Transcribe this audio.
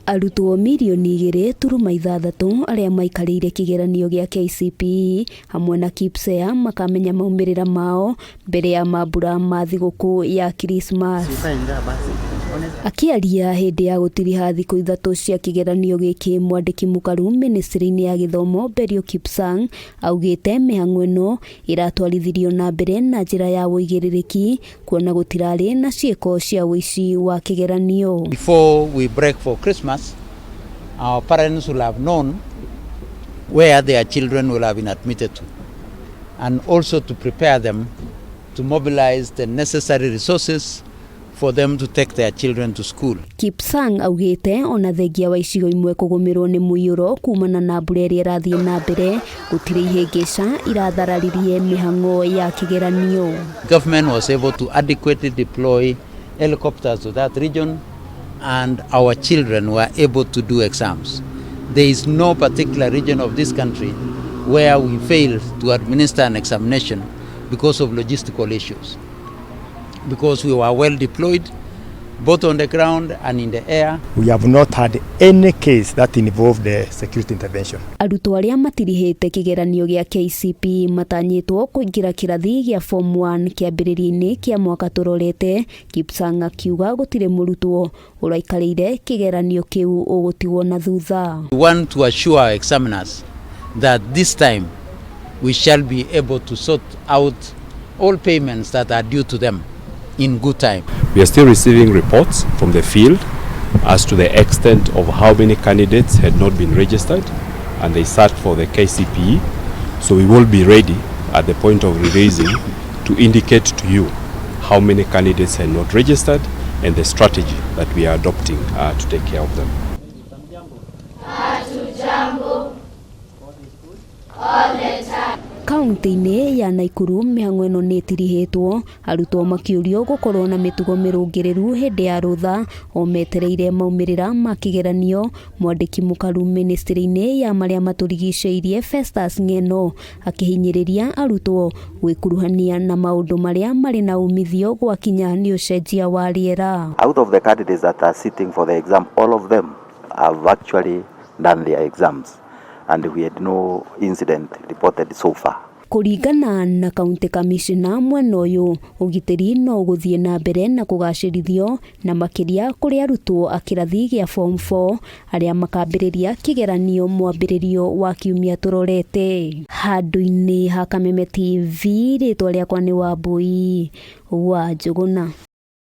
Arutwo milioni 2.6 aria maikarĩire kigeranio gĩa KCPE hamwe na KPSEA makamenya maumirira mao mbere ya mambura ma thigũkũ ya Christmas. Akiaria hindi ya gutiriha thikũ 3 cia kigeranio gĩkĩ, mwandĩki mũkaru ministry-inĩ ya gĩthomo BELIO KIPSANG augite mĩhang'o ĩno iratwarithirio na mbere na njĩra ya ũigĩrĩrĩki, kuona gũtirarĩ na ciĩko cia ũici wa kigeranio. Before we break for Christmas, our parents will have known where their children will have been admitted to, and also to prepare them to mobilize the necessary resources for them to take their children to school. KIPSANG augite ona thengia wa icigo imwe kugumirwo ni muiyuro kumana na mbura iria irathie na mbere, gutire ihĩngĩca irathararirie mĩhang'o ya kigeranio. Government was able to adequately deploy helicopters to that region, and our children were able to do exams. There is no particular region of this country where we failed to administer an examination because of logistical issues, because we were well deployed both on the ground and in the air. We have not had any case that involved the security intervention. Arutwo aria matirihite kigeranio gĩa KCPE matanyitwo kuingira kirathi gĩa form 1 kiambĩrĩria-inĩ kia mwaka turorete. KIPSANG akiuga gutire murutwo uraikarĩire kigeranio kiu ugutigwo na thutha. We want to assure our examiners that this time we shall be able to sort out all payments that are due to them in good time. We are still receiving reports from the field as to the extent of how many candidates had not been registered and they sat for the KCPE. So we will be ready at the point of releasing to indicate to you how many candidates had not registered and the strategy that we are adopting to take care of them. Kaunti-inĩ ya Naikuru mĩhang'o ĩno nĩ ĩtirihĩtwo, arutwo makiũrio gũkorwo na mĩtugo mĩrũngĩrĩru hĩndĩ ya rũtha o metereire maumĩrĩra ma kigeranio. Mwandĩki mũkaru ministry-inĩ ya marĩa matũrigicĩirie Festus Ng'eno akihinyĩrĩria arutwo gwĩkuruhania na maũndũ marĩa marĩ na umithio gwakinya nĩ ũcenjia wa rĩera. Out of the candidates that are sitting for the exam, all of them have actually done their exams, and we had no incident reported so far. Kuringana na County Commissioner mwena ũyũ, ũgitĩri no gũthiĩ na mbere na kũgacĩrithio na makĩria kũrĩ arutwo a kĩrathi gĩa form 4 arĩa makambĩrĩria kigeranio mwambĩrĩrio wa kiumia tũrorete. Handũ-inĩ ha Kameme TV, rĩtwa rĩakwa nĩ Wambui wa Njũgũna.